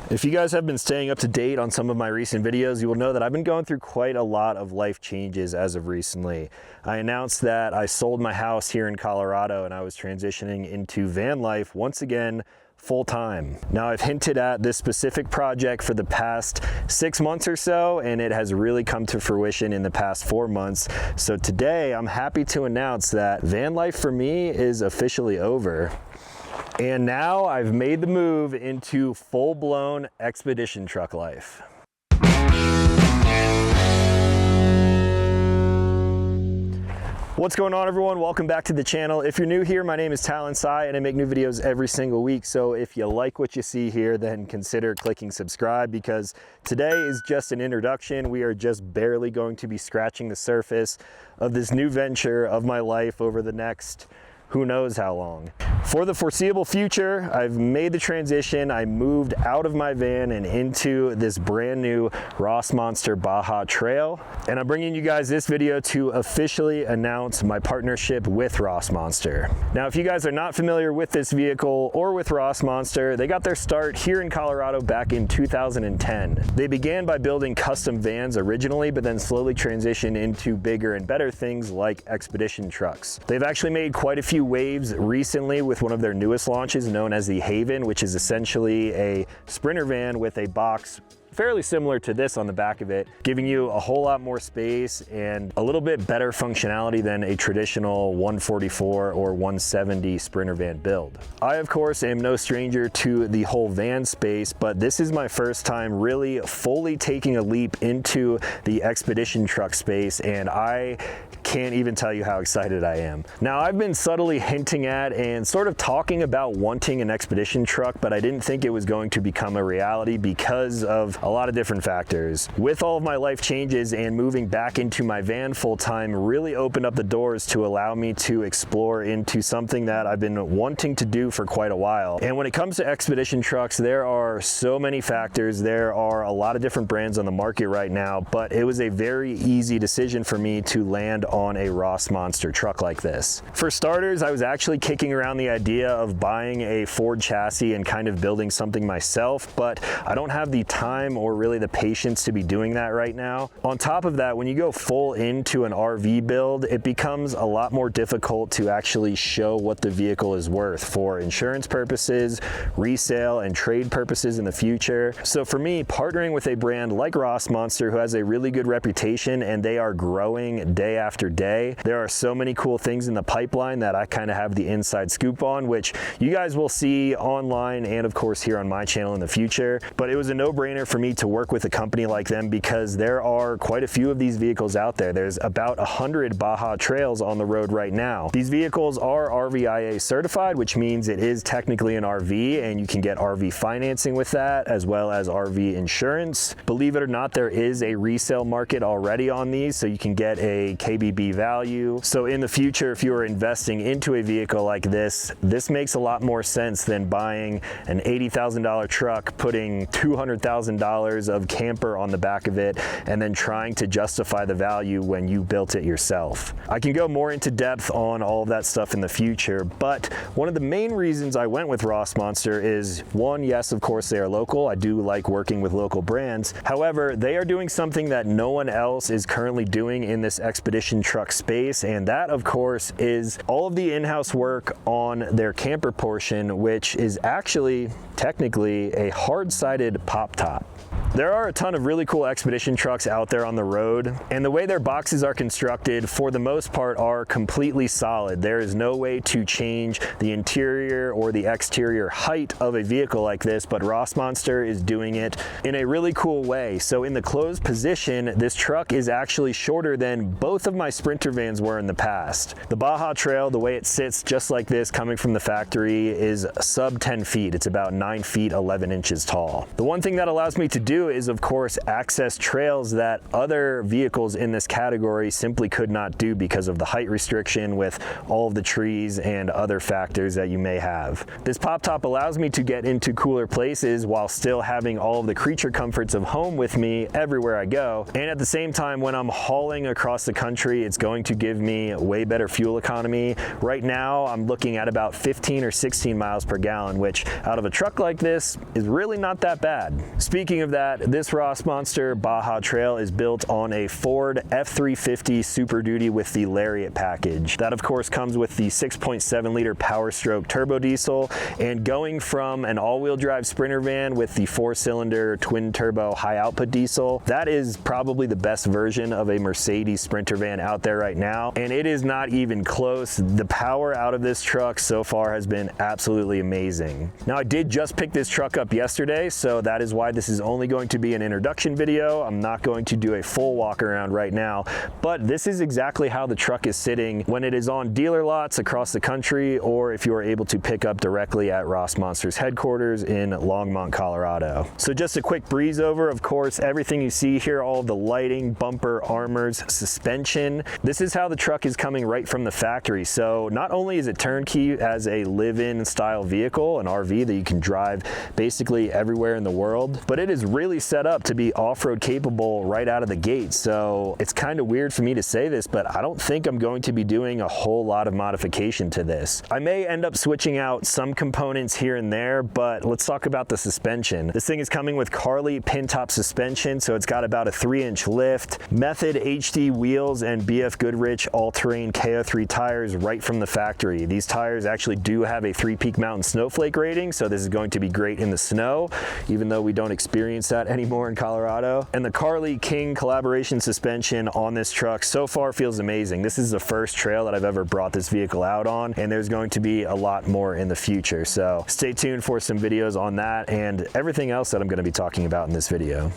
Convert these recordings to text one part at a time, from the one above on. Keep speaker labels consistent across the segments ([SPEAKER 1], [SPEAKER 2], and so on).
[SPEAKER 1] If you guys have been staying up to date on some of my recent videos, you will know that I've been going through quite a lot of life changes as of recently. I announced that I sold my house here in Colorado and I was transitioning into van life once again, full time. Now, I've hinted at this specific project for the past 6 months or so, and it has really come to fruition in the past 4 months. So today I'm happy to announce that van life for me is officially over. And now I've made the move into full-blown expedition truck life. What's going on, everyone? Welcome back to the channel. If you're new here, my name is Talon and I make new videos every single week. So if you like what you see here, then consider clicking subscribe, because today is just an introduction. We are just barely going to be scratching the surface of this new venture of my life over the next who knows how long. For the foreseeable future, I've made the transition. I moved out of my van and into this brand new Rossmonster Baja Trail. And I'm bringing you guys this video to officially announce my partnership with Rossmonster. Now, if you guys are not familiar with this vehicle or with Rossmonster, they got their start here in Colorado back in 2010. They began by building custom vans originally, but then slowly transitioned into bigger and better things like expedition trucks. They've actually made quite a few waves recently with one of their newest launches known as the Haven, which is essentially a sprinter van with a box fairly similar to this on the back of it, giving you a whole lot more space and a little bit better functionality than a traditional 144 or 170 sprinter van build. I, of course, am no stranger to the whole van space, but this is my first time really fully taking a leap into the expedition truck space, and I can't even tell you how excited I am. Now, I've been subtly hinting at and sort of talking about wanting an expedition truck, but I didn't think it was going to become a reality because of a lot of different factors. With all of my life changes and moving back into my van full-time really opened up the doors to allow me to explore into something that I've been wanting to do for quite a while. And when it comes to expedition trucks, there are so many factors. There are a lot of different brands on the market right now, but it was a very easy decision for me to land on a Rossmonster truck like this. For starters, I was actually kicking around the idea of buying a Ford chassis and kind of building something myself, but I don't have the time or really the patience to be doing that right now. On top of that, when you go full into an RV build, it becomes a lot more difficult to actually show what the vehicle is worth for insurance purposes, resale, and trade purposes in the future. So for me, partnering with a brand like Rossmonster, who has a really good reputation and they are growing day after day, there are so many cool things in the pipeline that I kind of have the inside scoop on, which you guys will see online and of course here on my channel in the future. But it was a no-brainer for me to work with a company like them because there are quite a few of these vehicles out there. There's about 100 Baja Trails on the road right now. These vehicles are RVIA certified, which means it is technically an RV and you can get RV financing with that as well as RV insurance. Believe it or not, there is a resale market already on these, so you can get a KBB value. So in the future, if you are investing into a vehicle like this, this makes a lot more sense than buying an $80,000 truck, putting $200,000 of camper on the back of it, and then trying to justify the value when you built it yourself. I can go more into depth on all of that stuff in the future, but one of the main reasons I went with Rossmonster is, one, yes, of course, they are local. I do like working with local brands. However, they are doing something that no one else is currently doing in this expedition truck space, and that, of course, is all of the in-house work on their camper portion, which is actually technically a hard-sided pop top. There are a ton of really cool expedition trucks out there on the road, and the way their boxes are constructed for the most part are completely solid. There is no way to change the interior or the exterior height of a vehicle like this, but Rossmonster is doing it in a really cool way. So in the closed position, this truck is actually shorter than both of my sprinter vans were in the past. The Baja Trail, the way it sits just like this coming from the factory, is sub 10 feet. It's about 9 feet 11 inches tall. The one thing that allows me to do do is, of course, access trails that other vehicles in this category simply could not do because of the height restriction with all of the trees and other factors that you may have. This pop top allows me to get into cooler places while still having all of the creature comforts of home with me everywhere I go. And at the same time, when I'm hauling across the country, it's going to give me way better fuel economy. Right now, I'm looking at about 15 or 16 miles per gallon, which out of a truck like this is really not that bad. Speaking of that, this Rossmonster Baja Trail is built on a Ford F350 Superduty with the Lariat package. That, of course, comes with the 6.7 liter Power Stroke turbo diesel, and going from an all-wheel drive Sprinter van with the 4-cylinder twin turbo high output diesel, that is probably the best version of a Mercedes Sprinter van out there right now, and it is not even close. The power out of this truck so far has been absolutely amazing. Now, I did just pick this truck up yesterday, so that is why this is only going to be an introduction video. I'm not going to do a full walk around right now, but this is exactly how the truck is sitting when it is on dealer lots across the country, or if you are able to pick up directly at Rossmonster's headquarters in Longmont, Colorado. So just a quick breeze over, of course, everything you see here, all the lighting, bumper, armors, suspension. This is how the truck is coming right from the factory. So not only is it turnkey as a live-in style vehicle, an RV that you can drive basically everywhere in the world, but it is really set up to be off-road capable right out of the gate. So it's kind of weird for me to say this, but I don't think I'm going to be doing a whole lot of modification to this. I may end up switching out some components here and there, but let's talk about the suspension. This thing is coming with Carli pin top suspension, so it's got about a 3-inch lift, Method HD wheels, and BF Goodrich all-terrain KO3 tires right from the factory. These tires actually do have a 3-peak mountain snowflake rating, so this is going to be great in the snow, even though we don't experience that anymore in Colorado. And the Carli King collaboration suspension on this truck so far feels amazing. This is the first trail that I've ever brought this vehicle out on, and there's going to be a lot more in the future. So stay tuned for some videos on that and everything else that I'm going to be talking about in this video.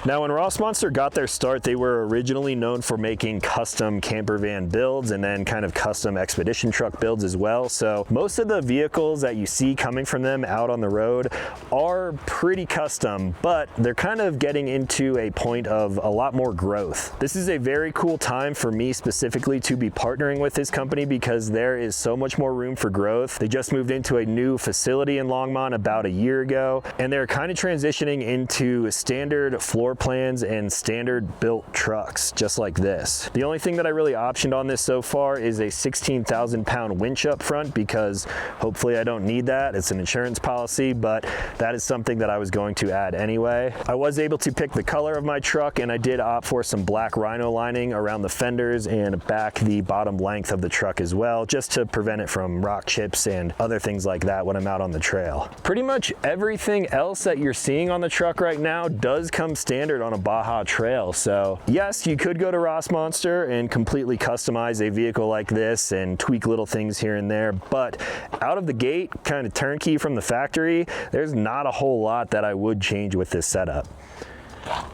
[SPEAKER 1] Now, when Rossmonster got their start, they were originally known for making custom camper van builds and then kind of custom expedition truck builds as well. So most of the vehicles that you see coming from them out on the road are pretty custom, but they're kind of getting into a point of a lot more growth. This is a very cool time for me specifically to be partnering with this company because there is so much more room for growth. They just moved into a new facility in Longmont about a year ago, and they're kind of transitioning into standard floor plans and standard built trucks just like this. The only thing that I really optioned on this so far is a 16,000 pound winch up front because hopefully I don't need that. It's an insurance policy, but that is something that I was going to add anyway. I was able to pick the color of my truck, and I did opt for some black rhino lining around the fenders and back the bottom length of the truck as well, just to prevent it from rock chips and other things like that when I'm out on the trail. Pretty much everything else that you're seeing on the truck right now does come standard on a Baja Trail. So yes, you could go to Rossmonster and completely customize a vehicle like this and tweak little things here and there, but out of the gate, kind of turnkey from the factory, there's not a whole lot that I would change with this setup.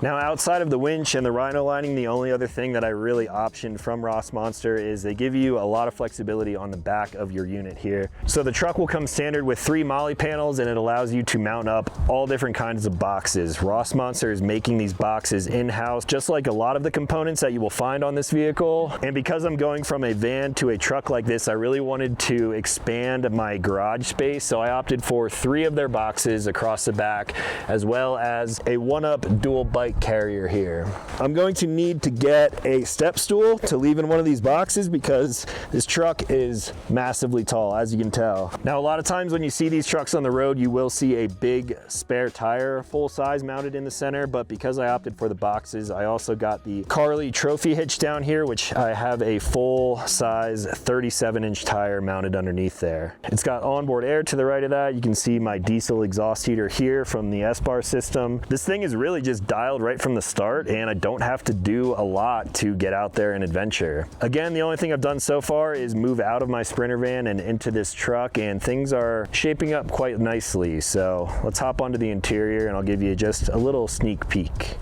[SPEAKER 1] Now, outside of the winch and the rhino lining, the only other thing that I really optioned from Rossmonster is they give you a lot of flexibility on the back of your unit here. So the truck will come standard with 3 molly panels, and it allows you to mount up all different kinds of boxes. Rossmonster is making these boxes in-house, just like a lot of the components that you will find on this vehicle. And because I'm going from a van to a truck like this, I really wanted to expand my garage space, so I opted for 3 of their boxes across the back, as well as a one-up dual bike carrier here. I'm going to need to get a step stool to leave in one of these boxes because this truck is massively tall, as you can tell. Now, a lot of times when you see these trucks on the road, you will see a big spare tire full size mounted in the center, but because I opted for the boxes, I also got the Carli trophy hitch down here, which I have a full size 37-inch tire mounted underneath there. It's got onboard air to the right of that. You can see my diesel exhaust heater here from the S-bar system. This thing is really just dialed right from the start, and I don't have to do a lot to get out there and adventure. Again, the only thing I've done so far is move out of my Sprinter van and into this truck, and things are shaping up quite nicely. So let's hop onto the interior and I'll give you just a little sneak peek.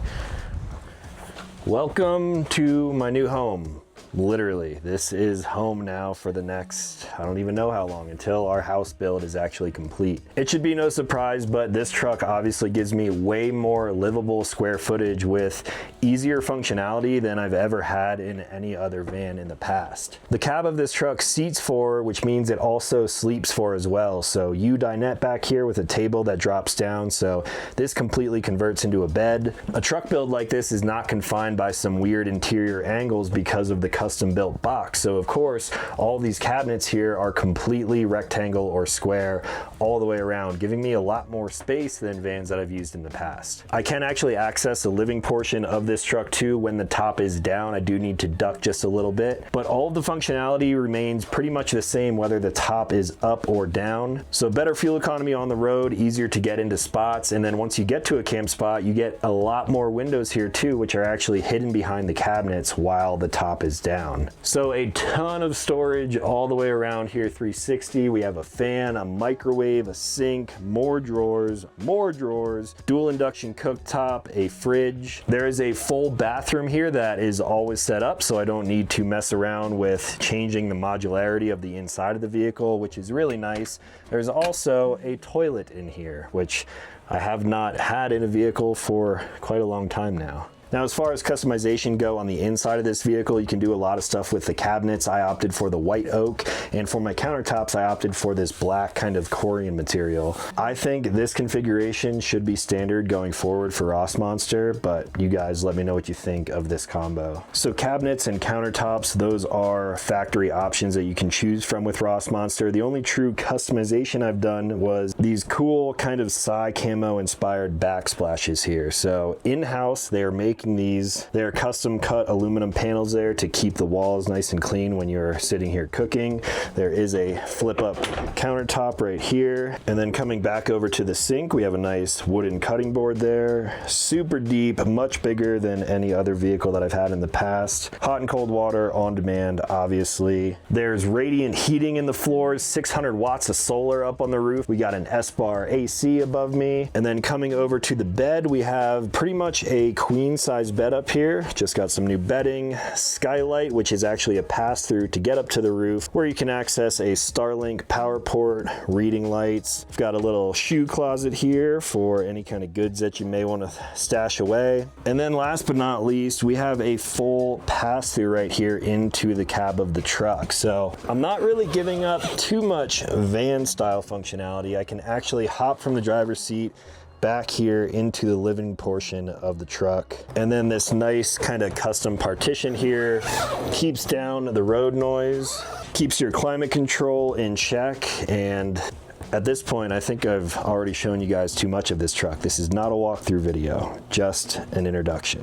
[SPEAKER 1] Welcome to my new home. literally, this is home now for the next, I don't even know how long, until our house build is actually complete. It should be no surprise, but this truck obviously gives me way more livable square footage with easier functionality than I've ever had in any other van in the past. The cab of this truck seats for, which means it also sleeps for as well. So you dinette back here with a table that drops down, so this completely converts into a bed. A truck build like this is not confined by some weird interior angles because of the custom built box. So of course, all these cabinets here are completely rectangle or square all the way around, giving me a lot more space than vans that I've used in the past. I can actually access the living portion of this truck too when the top is down. I do need to duck just a little bit, but all of the functionality remains pretty much the same whether the top is up or down. So better fuel economy on the road, easier to get into spots, and then once you get to a camp spot, you get a lot more windows here too, which are actually hidden behind the cabinets while the top is down. So a ton of storage all the way around here, 360. We have a fan, a microwave, a sink, more drawers, dual induction cooktop, a fridge. There is a full bathroom here that is always set up, so I don't need to mess around with changing the modularity of the inside of the vehicle, which is really nice. There's also a toilet in here, which I have not had in a vehicle for quite a long time now. Now, as far as customization go on the inside of this vehicle, you can do a lot of stuff with the cabinets. I opted for the white oak, and for my countertops, I opted for this black kind of Corian material. I think this configuration should be standard going forward for Rossmonster, but you guys let me know what you think of this combo. So cabinets and countertops, those are factory options that you can choose from with Rossmonster. The only true customization I've done was these cool kind of Psy camo inspired backsplashes here. So in-house, they are making these. They're custom cut aluminum panels there to keep the walls nice and clean when you're sitting here cooking. There is a flip up countertop right here. And then coming back over to the sink, we have a nice wooden cutting board there. Super deep, much bigger than any other vehicle that I've had in the past. Hot and cold water on demand, obviously. There's radiant heating in the floors, 600 watts of solar up on the roof. We got an S-bar AC above me. And then coming over to the bed, we have pretty much a queen size bed up here. Just got some new bedding, skylight, which is actually a pass-through to get up to the roof, where you can access a Starlink power port, reading lights. We've got a little shoe closet here for any kind of goods that you may want to stash away. And then last but not least, we have a full pass-through right here into the cab of the truck. So I'm not really giving up too much van style functionality. I can actually hop from the driver's seat back here into the living portion of the truck. And then this nice kind of custom partition here keeps down the road noise, keeps your climate control in check. And at this point, I think I've already shown you guys too much of this truck. This is not a walkthrough video, just an introduction.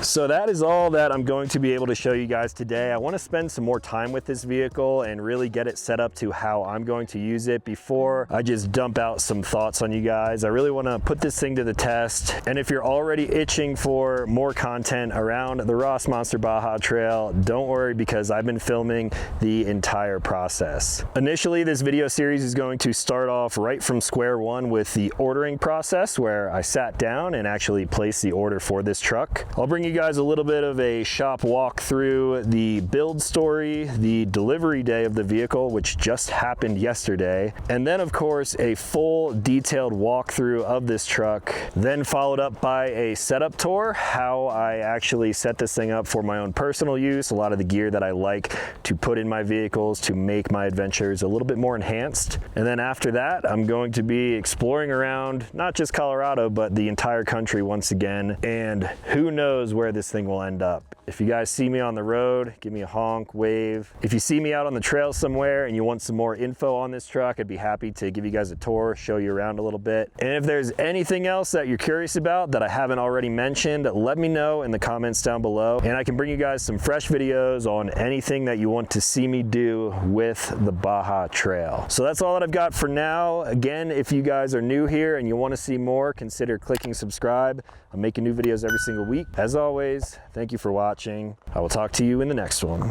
[SPEAKER 1] So that is all that I'm going to be able to show you guys today. I want to spend some more time with this vehicle and really get it set up to how I'm going to use it before I just dump out some thoughts on you guys. I really want to put this thing to the test. And if you're already itching for more content around the Rossmonster Baja Trail, don't worry, because I've been filming the entire process. Initially, this video series is going to start off right from square one with the ordering process, where I sat down and actually placed the order for this truck. I'll bring you guys a little bit of a shop walk through the build story, the delivery day of the vehicle, which just happened yesterday, and then of course a full detailed walkthrough of this truck, then followed up by a setup tour, how I actually set this thing up for my own personal use, a lot of the gear that I like to put in my vehicles to make my adventures a little bit more enhanced. And then after that, I'm going to be exploring around not just Colorado, but the entire country once again, and who knows where this thing will end up. If you guys see me on the road, give me a honk, wave. If you see me out on the trail somewhere and you want some more info on this truck, I'd be happy to give you guys a tour, show you around a little bit. And if there's anything else that you're curious about that I haven't already mentioned, let me know in the comments down below, and I can bring you guys some fresh videos on anything that you want to see me do with the Baja Trail. So that's all that I've got for now. Again, if you guys are new here and you want to see more, consider clicking subscribe. I'm making new videos every single week. As always, thank you for watching. I will talk to you in the next one.